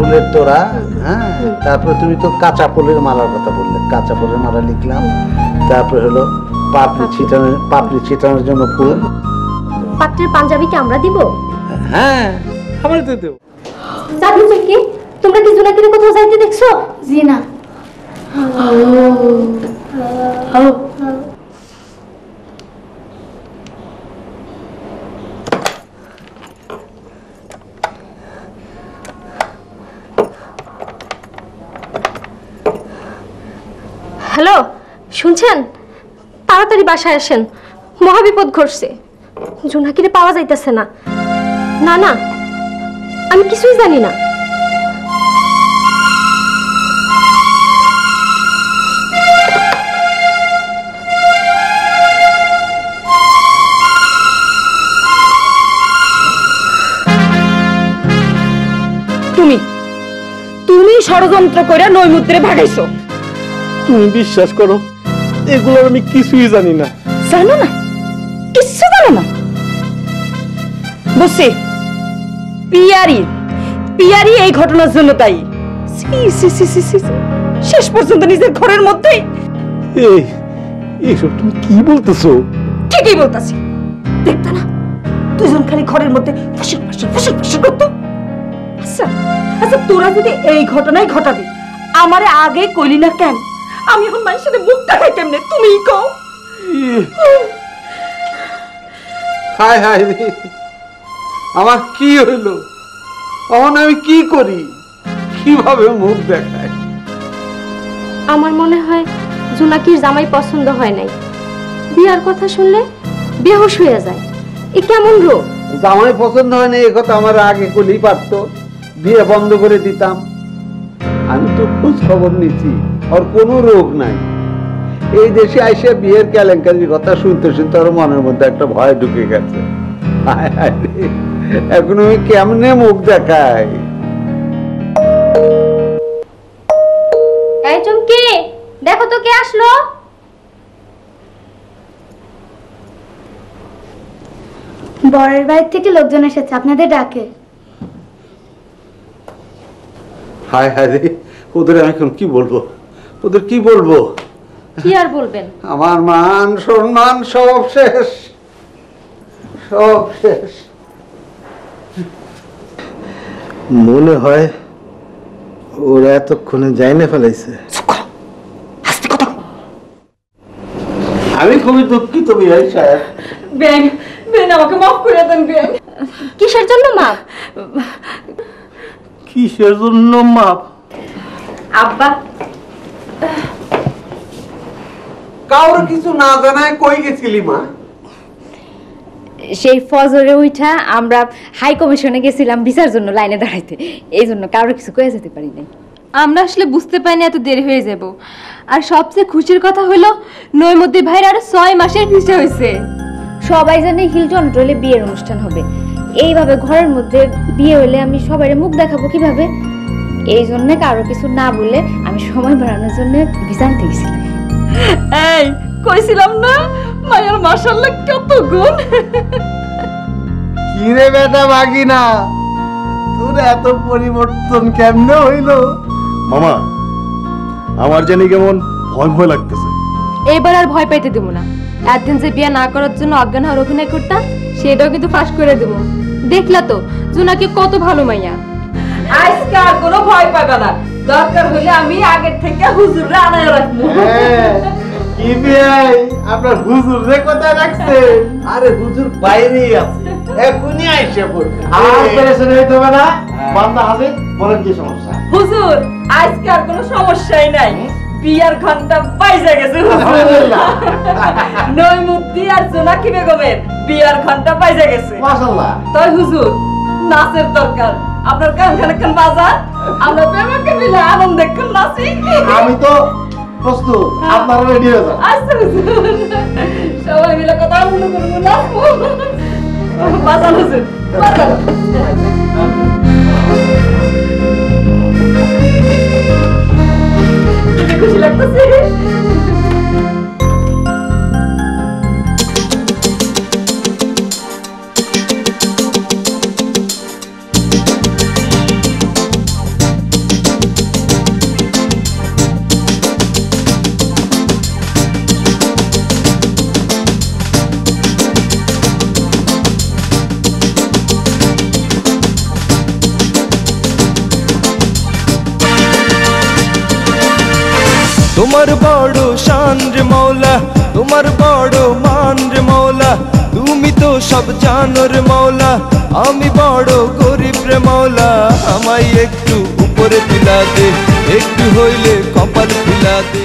ফুলের তোড়া, হ্যাঁ, তারপরে তুমি তো কাঁচা ফুলের মালার কথা বললে, কাঁচা ফুলের মালা লিখলাম। তারপরে হলো পাপড়ি ছিটানোর জন্য ফুল। পাত্রের পাঞ্জাবি কি আমরা দিব? হ্যাঁ, আমরা তো দেব। জাদু কি তোমরা কি জোনাকিরে কোথাও যাইতে দেখছো? জি না। হ্যালো, শুনছেন? তাড়াতাড়ি বাসায় আসেন, মহাবিপদ ঘটছে। জোনাকিরে পাওয়া যাইতেছে না। না না, আমি কিছুই জানি না। তুমি ষড়যন্ত্র করে নৈমুদ্রে ভাগাইছো। তুমি বিশ্বাস করো, এগুলো আমি কিছুই জানি না। জানো না? কিচ্ছু জানো না? বুঝছি, পিয়ারি এই ঘটনার জন্য দায়ী। শেষ পর্যন্ত নিজের ঘরের মধ্যেই। এইসব তুমি কি বলতেছো? ঠিকই বলতাছি। দেখতে না দুজন খালি ঘরের মধ্যে ফসল ফসল ফসল ফসল করতো। আচ্ছা আচ্ছা, তোরা যদি এই ঘটনাই ঘটাবি, আমারে আগে কইলি না কেন? আমি এখন মানুষের সাথে মুখ দেখাই কেমনে? তুমিই কও। হায় হায় রে, আমার কি হইলো? তখন আমি কি করি, কিভাবে মুখ দেখাই? আমার মনে হয় জোনাকির জামাই পছন্দ হয় নাই। বিয়ার কথা শুনলে বেহুশ হয়ে যায়। এ কেমন রোগ? জামাই পছন্দ হয় না, এই কথা আমার আগে কইলেই পারতো, বিয়ে বন্ধ করে দিতাম। আমি তো খোঁজ খবর নিছি, আর কোনো রোগ নাই। এই দেশে আইসে বিয়ের কেলেঙ্কারির কথা শুনতে শুনতে ওর মনের মধ্যে একটা ভয় ঢুকে গেছে। হায় হায় রে, এখন আমি কেমনে মুখ দেখাই? এই চুমকি, দেখো তো কে আসলো। বরের বাড়ি থেকে লোকজন এসেছে, আপনাদের ডাকে। হায় হায় রে, ওদের আমি এখন কি বলবো? ওদের কি বলবো? কি আর বলবেন? আমার মান সম্মান সব শেষ, সব শেষ। মনে হয় ওরা এতক্ষণে যাই না ফেলাইছে। আমি খুবই দুঃখিত বিআই সাহেব। বেন বেন, আমাকে মাফ করে দেন বেন। কিসের জন্য মাপ? কিসের জন্য মাপ? আব্বা, কারোর কিছু না জানায় কই গেছিলি মা? সেই ফজরে উঠা আমরা হাই কমিশনে গেছিলাম ভিসার জন্য লাইনে দাঁড়াইতে, এই জন্য কারোর কিছু কয়ে যেতে পারি নাই। আমরা আসলে বুঝতে পারিনি এত দেরি হয়ে যাব। আর সবচেয়ে খুশির কথা হলো নৈমদ্দি ভাইয়ের আরো 6 মাসের ভিসা হয়েছে। সবাই জানে হিলটন হোটেলে বিয়ের অনুষ্ঠান হবে। এইভাবে ঘরের মধ্যে বিয়ে হলে আমি সবাই মুখ দেখাবো কিভাবে? এই জন্য কারো কিছু না বলে আমি সময় বাড়ানোর জন্য ভিসা আনতে গেছিলাম। এই কইছিলাম না মায়ের মাশাআল্লাহ কত গুণ। কি রে বেটা ভাগিনা, তোর এত পরিবর্তন কেমনে হইলো? মামা, আমার জানি কেমন ভয় ভয় লাগতেছে। এবার আর ভয় পাইতে দেবো না। একদিন যে বিয়ে না করার জন্য অজ্ঞান হওয়ার অভিনয় করতাম, সেটাও কিন্তু ফাঁস করে দেবো। দেখলা তো জোনাকি কত ভালো মাইয়া। আজকে আর কোনো ভয় পাবে না। দরকার হলে আমি আগের থেকে হুজুররে আনায় রাখবো। কি বিআই, আপনার হুজুর রে কোথায় রাখছেন? আরে হুজুর বাইরেই আছে, এখনই আইসা পড়বে। আর পেরেশান হইতে হবে না, বান্দা হাজির। বলেন কি সমস্যা? হুজুর, আজকে আর কোনো সমস্যাই নাই। বিয়ার ঘন্টা বাইজে গেছে হুজুর। আলহামদুলিল্লাহ। নৈমুদ্দি আর জোনাকি বেগমের বিয়ার ঘন্টা বাইজে গেছে। মাশাআল্লাহ। তাই হুজুর, নাচের দরকার। আপনার কান খানেকখান বাজার, আমরা প্রেমকে মিলে আনন্দে খান নাচি। আমি তো প্রস্তুত, আপনারা রেডি হয়ে যান। আচ্ছা হুজুর, সবাই মিলে কথা আনন্দ করবো, নাচবো। বাজান হুজুর, বাজান। খুশি লাগতেছে। তোমার বড় শান রে মৌলা, তোমার বড় মান রে মৌলা, তুমি তো সব জানো রে মৌলা, আমি বড় গরিব রে মৌলা, আমায় একটু উপরে তুলা দে, একটু হইলে কপাল খুলা দে।